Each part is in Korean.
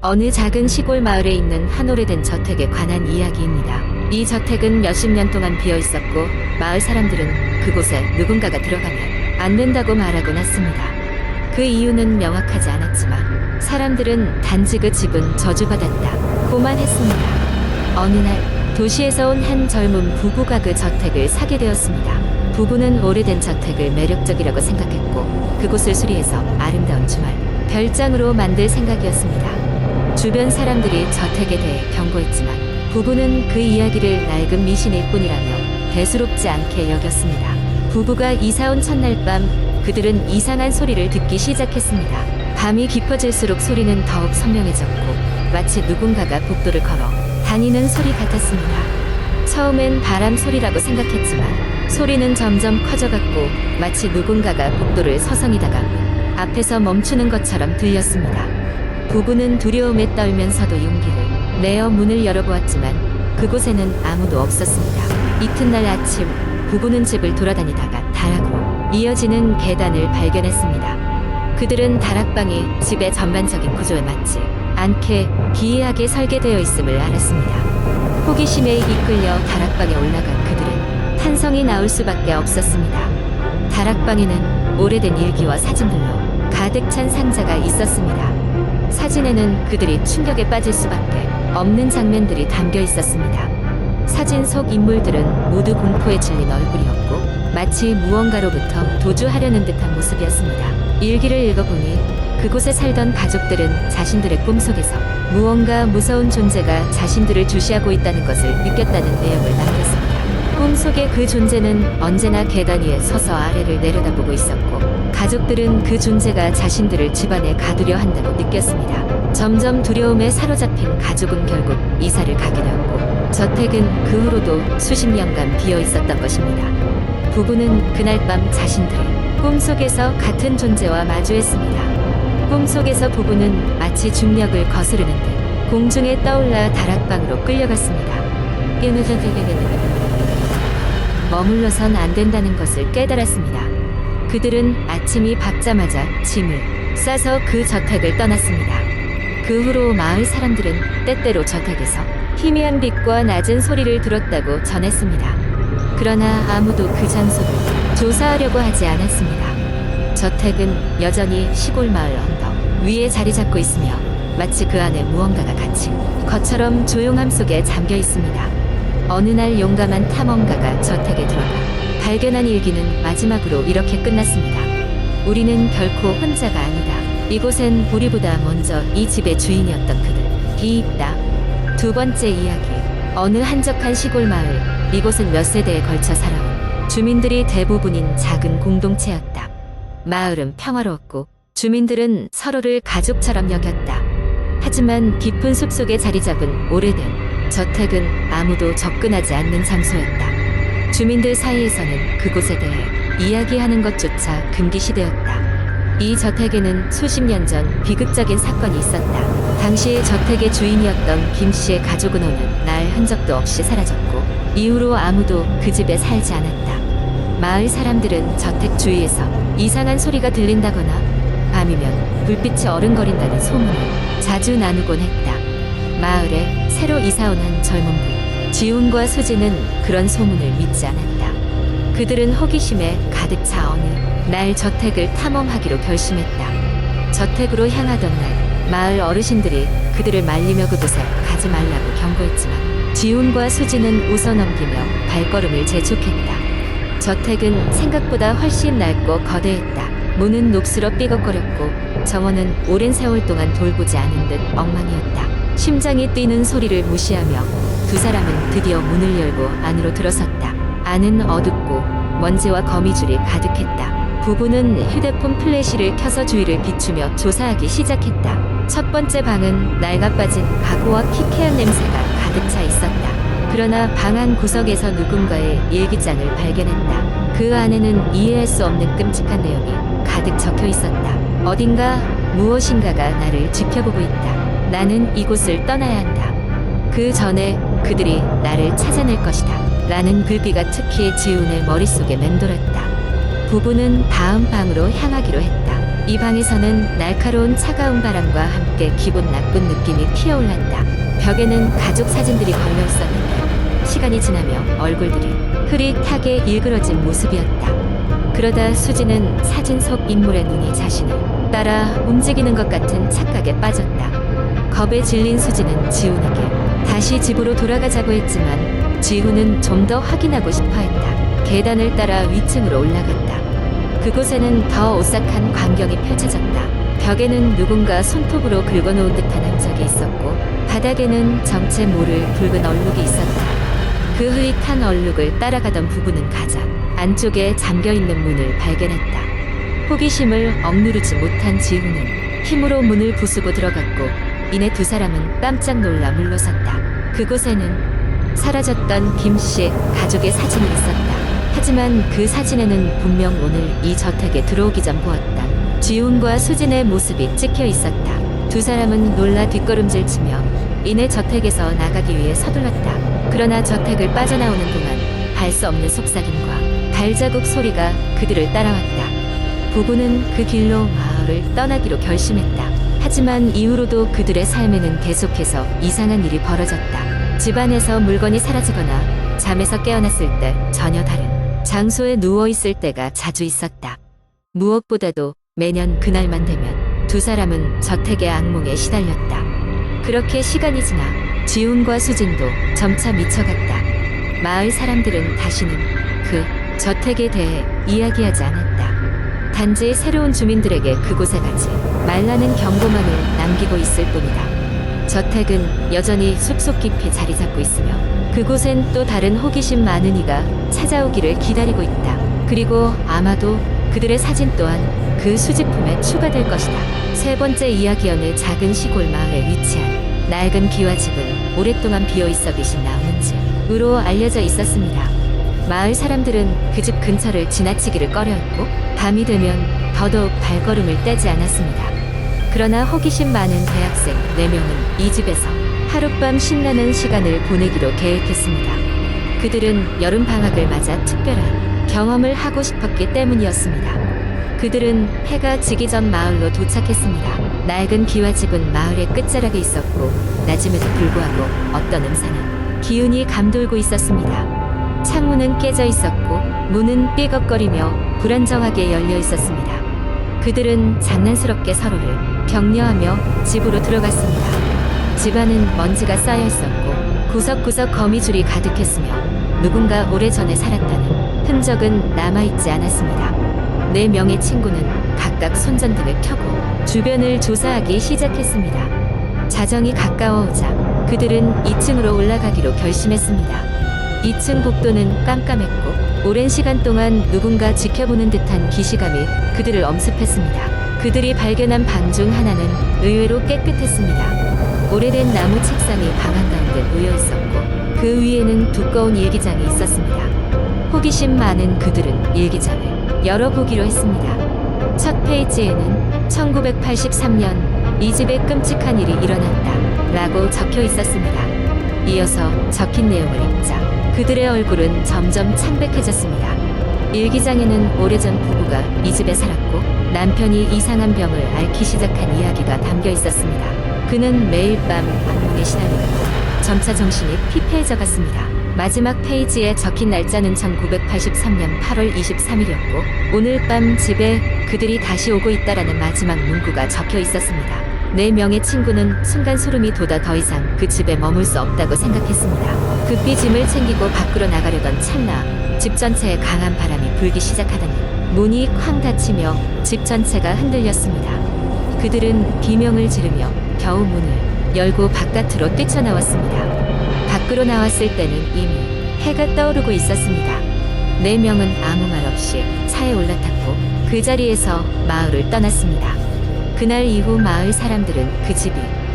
어느 작은 시골 마을에 있는 한 오래된 저택에 관한 이야기입니다. 이 저택은 몇십 년 동안 비어 있었고 마을 사람들은 그곳에 누군가가 들어가면 안 된다고 말하곤 했습니다. 그 이유는 명확하지 않았지만 사람들은 단지 그 집은 저주받았다고만 했습니다. 어느 날 도시에서 온 한 젊은 부부가 그 저택을 사게 되었습니다. 부부는 오래된 저택을 매력적이라고 생각했고 그곳을 수리해서 아름다운 주말 별장으로 만들 생각이었습니다. 주변 사람들이 저택에 대해 경고했지만 부부는 그 이야기를 낡은 미신일 뿐이라며 대수롭지 않게 여겼습니다. 부부가 이사온 첫날 밤 그들은 이상한 소리를 듣기 시작했습니다. 밤이 깊어질수록 소리는 더욱 선명해졌고 마치 누군가가 복도를 걸어 다니는 소리 같았습니다. 처음엔 바람 소리라고 생각했지만 소리는 점점 커져갔고 마치 누군가가 복도를 서성이다가 앞에서 멈추는 것처럼 들렸습니다. 부부는 두려움에 떨면서도 용기를 내어 문을 열어보았지만 그곳에는 아무도 없었습니다. 이튿날 아침 부부는 집을 돌아다니다가 다락으로 이어지는 계단을 발견했습니다. 그들은 다락방이 집의 전반적인 구조에 맞지 않게 기이하게 설계되어 있음을 알았습니다. 호기심에 이끌려 다락방에 올라간 그들은 탄성이 나올 수밖에 없었습니다. 다락방에는 오래된 일기와 사진들로 가득 찬 상자가 있었습니다. 사진에는 그들이 충격에 빠질 수밖에 없는 장면들이 담겨 있었습니다. 사진 속 인물들은 모두 공포에 질린 얼굴이었고 마치 무언가로부터 도주하려는 듯한 모습이었습니다. 일기를 읽어보니 그곳에 살던 가족들은 자신들의 꿈속에서 무언가 무서운 존재가 자신들을 주시하고 있다는 것을 느꼈다는 내용을 남겼습니다. 꿈속의 그 존재는 언제나 계단 위에 서서 아래를 내려다보고 있었고 가족들은 그 존재가 자신들을 집안에 가두려 한다고 느꼈습니다. 점점 두려움에 사로잡힌 가족은 결국 이사를 가게 되었고 저택은 그 후로도 수십 년간 비어 있었던 것입니다. 부부는 그날 밤 자신들의 꿈속에서 같은 존재와 마주했습니다. 꿈속에서 부부는 마치 중력을 거스르는 듯 공중에 떠올라 다락방으로 끌려갔습니다. 머물러선 안 된다는 것을 깨달았습니다. 그들은 아침이 밝자마자 짐을 싸서 그 저택을 떠났습니다. 그 후로 마을 사람들은 때때로 저택에서 희미한 빛과 낮은 소리를 들었다고 전했습니다. 그러나 아무도 그 장소를 조사하려고 하지 않았습니다. 저택은 여전히 시골 마을 언덕 위에 자리 잡고 있으며 마치 그 안에 무언가가 갇힌 것처럼 조용함 속에 잠겨 있습니다. 어느 날 용감한 탐험가가 저택에 들어가 발견한 일기는 마지막으로 이렇게 끝났습니다. 우리는 결코 혼자가 아니다. 이곳엔 우리보다 먼저 이 집의 주인이었던 그들이 있다. 두 번째 이야기. 어느 한적한 시골 마을. 이곳은 몇 세대에 걸쳐 살아온 주민들이 대부분인 작은 공동체였다. 마을은 평화로웠고 주민들은 서로를 가족처럼 여겼다. 하지만 깊은 숲속에 자리 잡은 오래된 저택은 아무도 접근하지 않는 장소였다. 주민들 사이에서는 그곳에 대해 이야기하는 것조차 금기시되었다. 이 저택에는 수십 년 전 비극적인 사건이 있었다. 당시 저택의 주인이었던 김 씨의 가족은 오는 날 흔적도 없이 사라졌고 이후로 아무도 그 집에 살지 않았다. 마을 사람들은 저택 주위에서 이상한 소리가 들린다거나 밤이면 불빛이 어른거린다는 소문을 자주 나누곤 했다. 마을에 새로 이사온 한 젊은 분 지훈과 수지는 그런 소문을 믿지 않았다. 그들은 호기심에 가득 차 어느 날 저택을 탐험하기로 결심했다. 저택으로 향하던 날 마을 어르신들이 그들을 말리며 그곳에 가지 말라고 경고했지만 지훈과 수지는 웃어넘기며 발걸음을 재촉했다. 저택은 생각보다 훨씬 낡고 거대했다. 문은 녹슬어 삐걱거렸고 정원은 오랜 세월 동안 돌보지 않은 듯 엉망이었다. 심장이 뛰는 소리를 무시하며 두 사람은 드디어 문을 열고 안으로 들어섰다. 안은 어둡고 먼지와 거미줄이 가득했다. 부부는 휴대폰 플래시를 켜서 주위를 비추며 조사하기 시작했다. 첫 번째 방은 낡아빠진 가구와 키케한 냄새가 가득 차 있었다. 그러나 방 한 구석에서 누군가의 일기장을 발견했다. 그 안에는 이해할 수 없는 끔찍한 내용이 가득 적혀 있었다. 어딘가 무엇인가가 나를 지켜보고 있다. 나는 이곳을 떠나야 한다. 그 전에 그들이 나를 찾아낼 것이다. 라는 글귀가 특히 지훈의 머릿속에 맴돌았다. 부부는 다음 방으로 향하기로 했다. 이 방에서는 날카로운 차가운 바람과 함께 기분 나쁜 느낌이 피어올랐다. 벽에는 가족 사진들이 걸려 있었는데 시간이 지나며 얼굴들이 흐릿하게 일그러진 모습이었다. 그러다 수지는 사진 속 인물의 눈이 자신을 따라 움직이는 것 같은 착각에 빠졌다. 겁에 질린 수지는 지훈에게 다시 집으로 돌아가자고 했지만 지훈은 좀 더 확인하고 싶어 했다. 계단을 따라 위층으로 올라갔다. 그곳에는 더 오싹한 광경이 펼쳐졌다. 벽에는 누군가 손톱으로 긁어놓은 듯한 흔적이 있었고 바닥에는 정체 모를 붉은 얼룩이 있었다. 그 흐릿한 얼룩을 따라가던 부부는 가장 안쪽에 잠겨있는 문을 발견했다. 호기심을 억누르지 못한 지훈은 힘으로 문을 부수고 들어갔고 이내 두 사람은 깜짝 놀라 물러섰다. 그곳에는 사라졌던 김씨 가족의 사진이 있었다. 하지만 그 사진에는 분명 오늘 이 저택에 들어오기 전 보았던 지훈과 수진의 모습이 찍혀 있었다. 두 사람은 놀라 뒷걸음질치며 이내 저택에서 나가기 위해 서둘렀다. 그러나 저택을 빠져나오는 동안 알 수 없는 속삭임과 발자국 소리가 그들을 따라왔다. 부부는 그 길로 마을을 떠나기로 결심했다. 하지만 이후로도 그들의 삶에는 계속해서 이상한 일이 벌어졌다. 집안에서 물건이 사라지거나 잠에서 깨어났을 때 전혀 다른 장소에 누워있을 때가 자주 있었다. 무엇보다도 매년 그날만 되면 두 사람은 저택의 악몽에 시달렸다. 그렇게 시간이 지나 지훈과 수진도 점차 미쳐갔다. 마을 사람들은 다시는 그 저택에 대해 이야기하지 않았다. 단지 새로운 주민들에게 그곳에 가지 말라는 경고만을 남기고 있을 뿐이다. 저택은 여전히 숲속 깊이 자리 잡고 있으며 그곳엔 또 다른 호기심 많은 이가 찾아오기를 기다리고 있다. 그리고 아마도 그들의 사진 또한 그 수집품에 추가될 것이다. 세 번째 이야기 어느 작은 시골 마을에 위치한 낡은 기와집은 오랫동안 비어있어 빛이 나오는 집으로 알려져 있었습니다. 마을 사람들은 그 집 근처를 지나치기를 꺼려했고 밤이 되면 더더욱 발걸음을 떼지 않았습니다. 그러나 호기심 많은 대학생 4명은 이 집에서 하룻밤 신나는 시간을 보내기로 계획했습니다. 그들은 여름방학을 맞아 특별한 경험을 하고 싶었기 때문이었습니다. 그들은 해가 지기 전 마을로 도착했습니다. 낡은 기와집은 마을의 끝자락에 있었고 낮임에도 불구하고 어떤 음산한 기운이 감돌고 있었습니다. 창문은 깨져 있었고 문은 삐걱거리며 불안정하게 열려 있었습니다. 그들은 장난스럽게 서로를 격려하며 집으로 들어갔습니다. 집안은 먼지가 쌓여 있었고 구석구석 거미줄이 가득했으며 누군가 오래전에 살았다는 흔적은 남아있지 않았습니다. 4명의 친구는 각각 손전등을 켜고 주변을 조사하기 시작했습니다. 자정이 가까워오자 그들은 2층으로 올라가기로 결심했습니다. 2층 복도는 깜깜했고 오랜 시간 동안 누군가 지켜보는 듯한 기시감이 그들을 엄습했습니다. 그들이 발견한 방 중 하나는 의외로 깨끗했습니다. 오래된 나무 책상이 방 한가운데 놓여 있었고 그 위에는 두꺼운 일기장이 있었습니다. 호기심 많은 그들은 일기장을 열어보기로 했습니다. 첫 페이지에는 1983년 이 집에 끔찍한 일이 일어났다 라고 적혀 있었습니다. 이어서 적힌 내용을 읽자 그들의 얼굴은 점점 창백해졌습니다. 일기장에는 오래전 부부가 이 집에 살았고 남편이 이상한 병을 앓기 시작한 이야기가 담겨 있었습니다. 그는 매일 밤 악몽에 시달렸고 점차 정신이 피폐해져 갔습니다. 마지막 페이지에 적힌 날짜는 1983년 8월 23일이었고 오늘 밤 집에 그들이 다시 오고 있다라는 마지막 문구가 적혀 있었습니다. 4명의 친구는 순간 소름이 돋아 더 이상 그 집에 머물 수 없다고 생각했습니다. 급히 짐을 챙기고 밖으로 나가려던 찰나 집 전체에 강한 바람이 불기 시작하더니 문이 쾅 닫히며 집 전체가 흔들렸습니다. 그들은 비명을 지르며 겨우 문을 열고 바깥으로 뛰쳐나왔습니다. 밖으로 나왔을 때는 이미 해가 떠오르고 있었습니다. 4명은 아무 말 없이 차에 올라탔고 그 자리에서 마을을 떠났습니다. 그날 이후 마을 사람들은 그 집이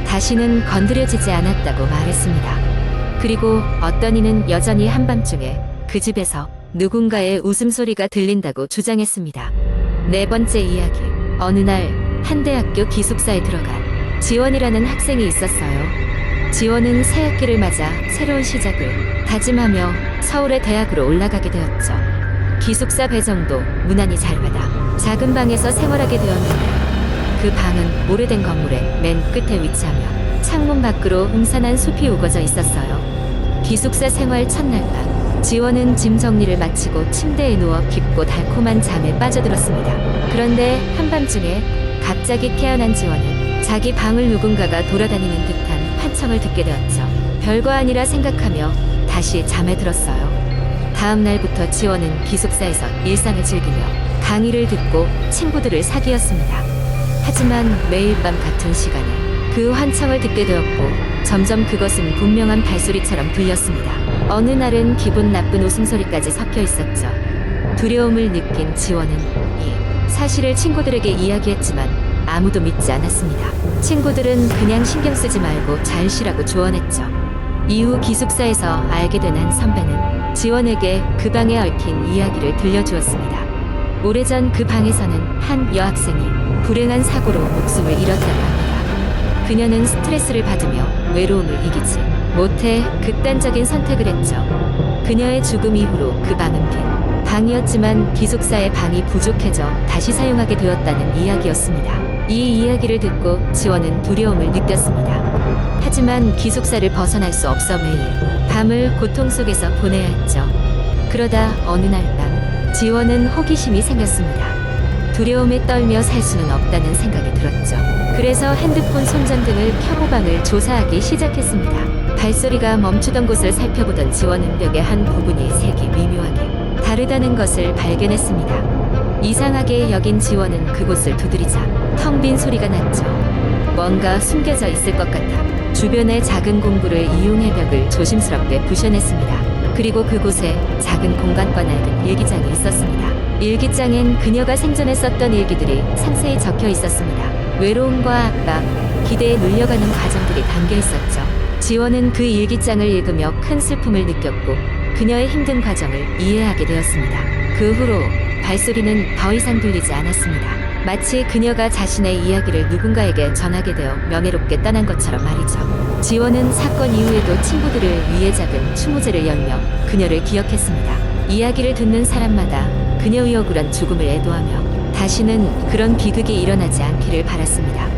다시는 건드려지지 않았다고 말했습니다. 그리고 어떤 이는 여전히 한밤중에 그 집에서 누군가의 웃음소리가 들린다고 주장했습니다. 4번째 이야기. 어느 날 한 대학교 기숙사에 들어간 지원이라는 학생이 있었어요. 지원은 새 학기를 맞아 새로운 시작을 다짐하며 서울의 대학으로 올라가게 되었죠. 기숙사 배정도 무난히 잘 받아 작은 방에서 생활하게 되었는데 그 방은 오래된 건물의 맨 끝에 위치하며 창문 밖으로 음산한 숲이 우거져 있었어요. 기숙사 생활 첫날 밤, 지원은 짐 정리를 마치고 침대에 누워 깊고 달콤한 잠에 빠져들었습니다. 그런데 한밤중에 갑자기 깨어난 지원은 자기 방을 누군가가 돌아다니는 듯한 환청을 듣게 되었죠. 별거 아니라 생각하며 다시 잠에 들었어요. 다음 날부터 지원은 기숙사에서 일상을 즐기며 강의를 듣고 친구들을 사귀었습니다. 하지만 매일 밤 같은 시간에 그 환청을 듣게 되었고 점점 그것은 분명한 발소리처럼 들렸습니다. 어느 날은 기분 나쁜 웃음소리까지 섞여 있었죠. 두려움을 느낀 지원은 이 사실을 친구들에게 이야기했지만 아무도 믿지 않았습니다. 친구들은 그냥 신경 쓰지 말고 잘 쉬라고 조언했죠. 이후 기숙사에서 알게 된 한 선배는 지원에게 그 방에 얽힌 이야기를 들려주었습니다. 오래전 그 방에서는 한 여학생이 불행한 사고로 목숨을 잃었다고 합니다. 그녀는 스트레스를 받으며 외로움을 이기지 못해 극단적인 선택을 했죠. 그녀의 죽음 이후로 그 방은 빈 방이었지만 기숙사의 방이 부족해져 다시 사용하게 되었다는 이야기였습니다. 이 이야기를 듣고 지원은 두려움을 느꼈습니다. 하지만 기숙사를 벗어날 수 없어 매일 밤을 고통 속에서 보내야 했죠. 그러다 어느 날 밤 지원은 호기심이 생겼습니다. 두려움에 떨며 살 수는 없다는 생각이 들었죠. 그래서 핸드폰 손전등을 켜고 방을 조사하기 시작했습니다. 발소리가 멈추던 곳을 살펴보던 지원은 벽의 한 부분이 색이 미묘하게 다르다는 것을 발견했습니다. 이상하게 여긴 지원은 그곳을 두드리자 텅 빈 소리가 났죠. 뭔가 숨겨져 있을 것 같아 주변의 작은 공구를 이용해 벽을 조심스럽게 부셔냈습니다. 그리고 그곳에 작은 공간과 낡은 일기장이 있었습니다. 일기장엔 그녀가 생전에 썼던 일기들이 상세히 적혀 있었습니다. 외로움과 압박, 기대에 눌려가는 과정들이 담겨 있었죠. 지원은 그 일기장을 읽으며 큰 슬픔을 느꼈고 그녀의 힘든 과정을 이해하게 되었습니다. 그 후로 발소리는 더 이상 들리지 않았습니다. 마치 그녀가 자신의 이야기를 누군가에게 전하게 되어 명예롭게 떠난 것처럼 말이죠. 지원은 사건 이후에도 친구들을 위해 작은 추모제를 열며 그녀를 기억했습니다. 이야기를 듣는 사람마다 그녀의 억울한 죽음을 애도하며 다시는 그런 비극이 일어나지 않기를 바랐습니다.